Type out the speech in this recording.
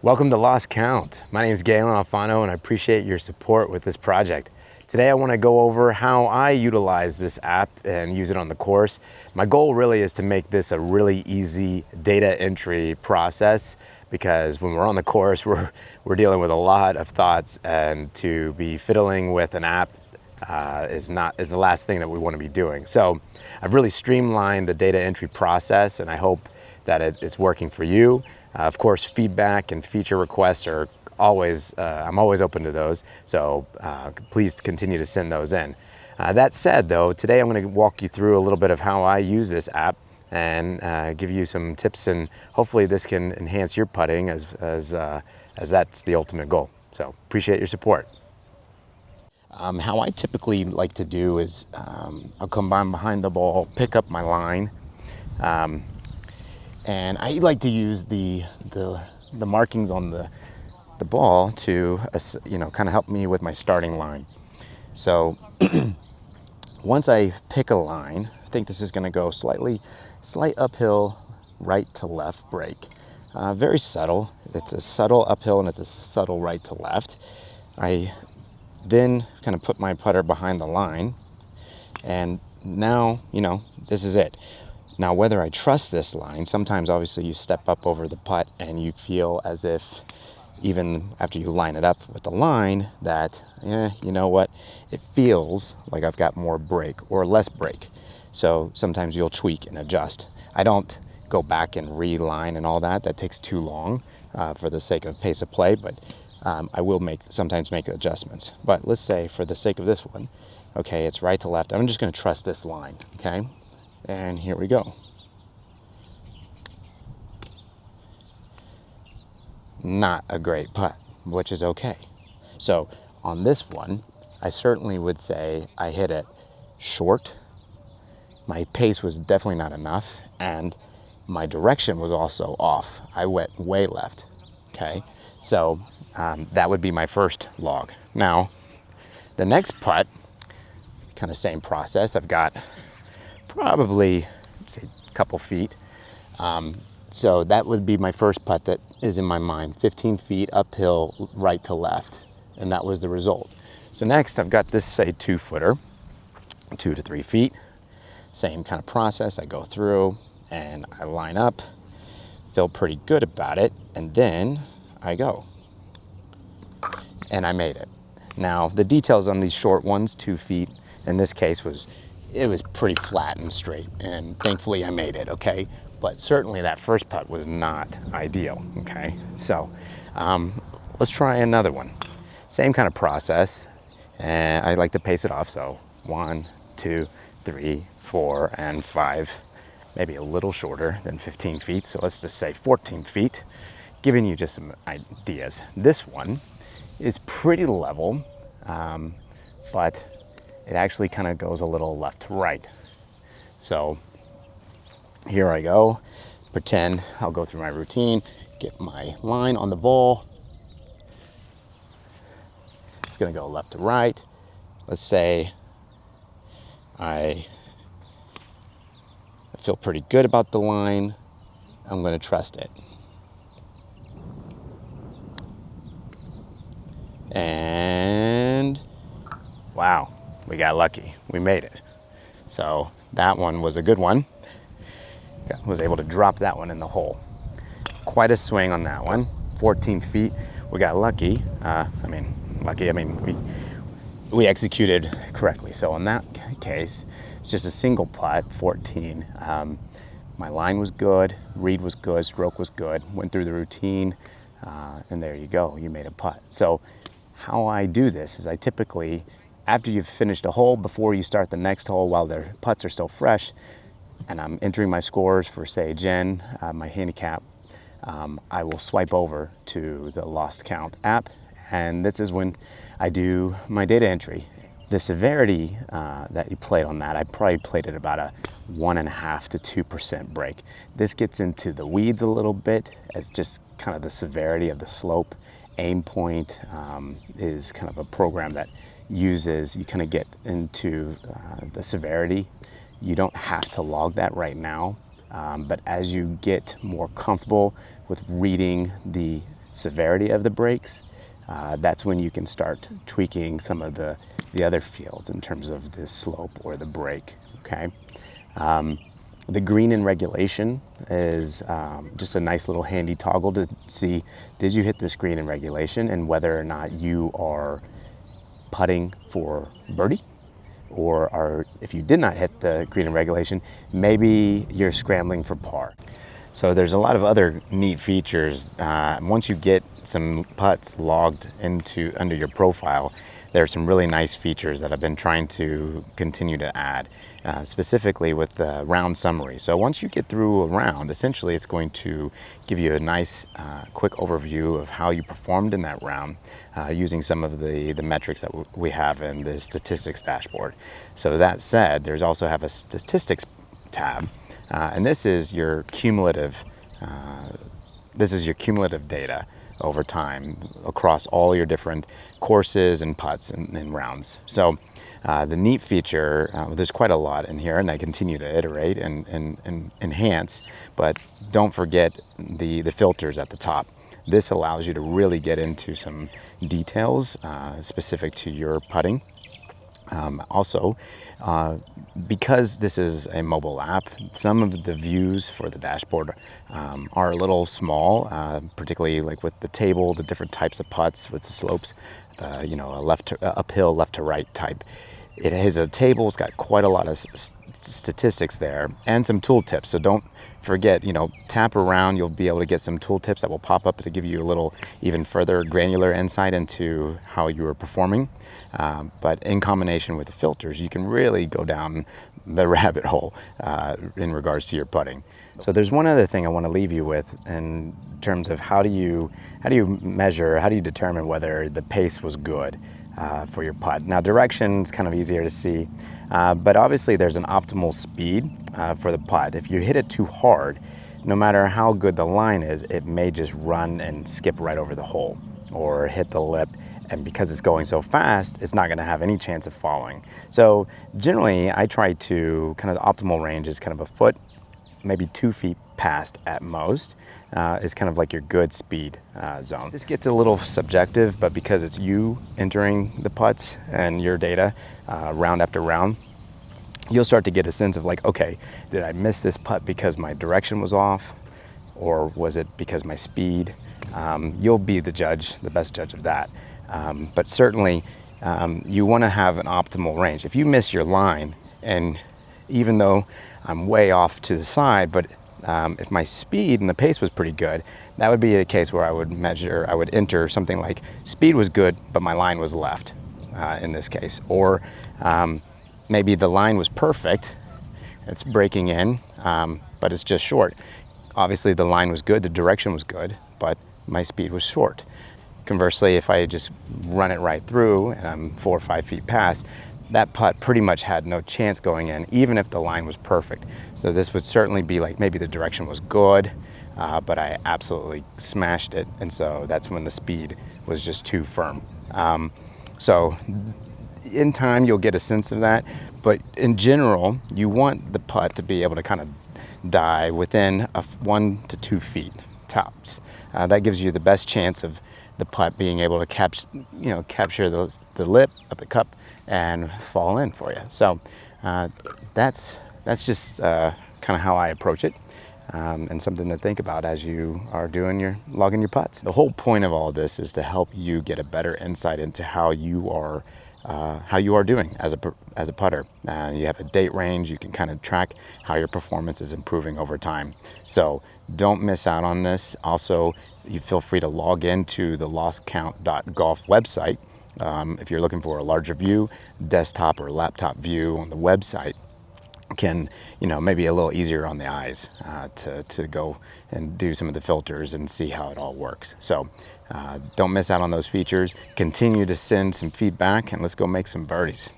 Welcome to Lost Count. My name is Galen Alfano and I appreciate your support with this project. Today I want to go over how I utilize this app and use it on the course. My goal really is to make this a really easy data entry process, because when we're on the course we're dealing with a lot of thoughts, and to be fiddling with an app is the last thing that we want to be doing. So I've really streamlined the data entry process, and I hope that it's working for you. Of course, feedback and feature requests are always, I'm always open to those, so please continue to send those in. That said though, today I'm going to walk you through a little bit of how I use this app and give you some tips, and hopefully this can enhance your putting as that's the ultimate goal. So appreciate your support. How I typically like to do is I'll come behind the ball, pick up my line, and I like to use the markings on the ball to kind of help me with my starting line. So once I pick a line, I think this is going to go slight uphill, right to left break. Very subtle. It's a subtle uphill and it's a subtle right to left. I then kind of put my putter behind the line, and now, this is it. Now, whether I trust this line, sometimes obviously you step up over the putt and you feel as if, even after you line it up with the line, that, you know what, it feels like I've got more break or less break. So sometimes you'll tweak and adjust. I don't go back and reline and all that. That takes too long for the sake of pace of play, but I will sometimes make adjustments. But let's say for the sake of this one, okay, it's right to left. I'm just going to trust this line, okay? And here we go. Not a great putt, which is okay. So on this one, I certainly would say I hit it short. My pace was definitely not enough, and my direction was also off. I went way left, okay? So that would be my first log. Now, the next putt, kind of same process. I've got probably, say, a couple feet. So that would be my first putt that is in my mind, 15 feet uphill, right to left. And that was the result. So next I've got this, say, 2-footer, 2 to 3 feet. Same kind of process. I go through and I line up, feel pretty good about it, and then I go. And I made it. Now, the details on these short ones, 2 feet, in this case it was pretty flat and straight, and thankfully I made it, okay? But certainly that first putt was not ideal, okay? So let's try another one. Same kind of process, and I like to pace it off, so 1, 2, 3, 4, and 5, maybe a little shorter than 15 feet, so let's just say 14 feet, giving you just some ideas. This one is pretty level, but it actually kind of goes a little left to right. So here I go. Pretend I'll go through my routine, get my line on the ball. It's going to go left to right. Let's say I feel pretty good about the line. I'm going to trust it. And wow, we got lucky. We made it. So that one was a good one. Was able to drop that one in the hole. Quite a swing on that one. 14 feet. We got lucky. We executed correctly. So in that case, it's just a single putt, 14. My line was good, read was good, stroke was good. Went through the routine, and there you go. You made a putt. So how I do this is I typically, after you've finished a hole, before you start the next hole while their putts are still fresh, and I'm entering my scores for, say, Jen, my handicap, I will swipe over to the Lost Count app, and this is when I do my data entry. The severity that you played on that, I probably played at about a 1.5 to 2% break. This gets into the weeds a little bit as just kind of the severity of the slope. Aim Point is kind of a program that uses, you kind of get into the severity. You don't have to log that right now, but as you get more comfortable with reading the severity of the breaks, that's when you can start tweaking some of the other fields in terms of the slope or the break, okay? The green in regulation is just a nice little handy toggle to see, did you hit this green in regulation, and whether or not you are putting for birdie, or if you did not hit the green in regulation, maybe you're scrambling for par. So there's a lot of other neat features. Once you get some putts logged under your profile, there are some really nice features that I've been trying to continue to add, specifically with the round summary. So once you get through a round, essentially it's going to give you a nice quick overview of how you performed in that round, using some of the metrics that we have in the statistics dashboard. So that said, there's also have a statistics tab, and this is your cumulative data over time across all your different courses and putts and rounds. So the neat feature, there's quite a lot in here, and I continue to iterate and enhance, but don't forget the filters at the top. This allows you to really get into some details specific to your putting. Also, because this is a mobile app, some of the views for the dashboard are a little small, particularly like with the table, the different types of putts with the slopes, uphill, left to right type. It has a table, it's got quite a lot of statistics there and some tooltips. So don't forget, tap around, you'll be able to get some tooltips that will pop up to give you a little even further granular insight into how you are performing. But in combination with the filters, you can really go down the rabbit hole in regards to your putting. So there's one other thing I want to leave you with in terms of how do you measure, how do you determine whether the pace was good for your putt. Now direction is kind of easier to see, but obviously there's an optimal speed for the putt. If you hit it too hard, no matter how good the line is, it may just run and skip right over the hole or hit the lip, and because it's going so fast, it's not going to have any chance of falling. So generally I try to kind of the optimal range is kind of a foot, maybe 2 feet past at most, is kind of like your good speed zone. This gets a little subjective, but because it's you entering the putts and your data round after round, you'll start to get a sense of like, okay, did I miss this putt because my direction was off, or was it because my speed? You'll be the judge, the best judge of that. But certainly you want to have an optimal range. If you miss your line, and even though I'm way off to the side, but if my speed and the pace was pretty good, that would be a case where I would enter something like speed was good, but my line was left in this case. Or maybe the line was perfect, it's breaking in, but it's just short. Obviously the line was good, the direction was good, but my speed was short. Conversely, if I just run it right through and I'm 4 or 5 feet past, that putt pretty much had no chance going in, even if the line was perfect. So this would certainly be like maybe the direction was good, but I absolutely smashed it, and so that's when the speed was just too firm. So in time, you'll get a sense of that, but in general, you want the putt to be able to kind of die within 1 to 2 feet tops. That gives you the best chance of the putt being able to capture the lip of the cup and fall in for you. So that's just kind of how I approach it, and something to think about as you are logging your putts. The whole point of all of this is to help you get a better insight into how you are doing as a putter. You have a date range. You can kind of track how your performance is improving over time. So don't miss out on this. Also, you feel free to log into the lostcount.golf website. If you're looking for a larger view, desktop or laptop view on the website can, maybe a little easier on the eyes to go and do some of the filters and see how it all works. So don't miss out on those features. Continue to send some feedback, and let's go make some birdies.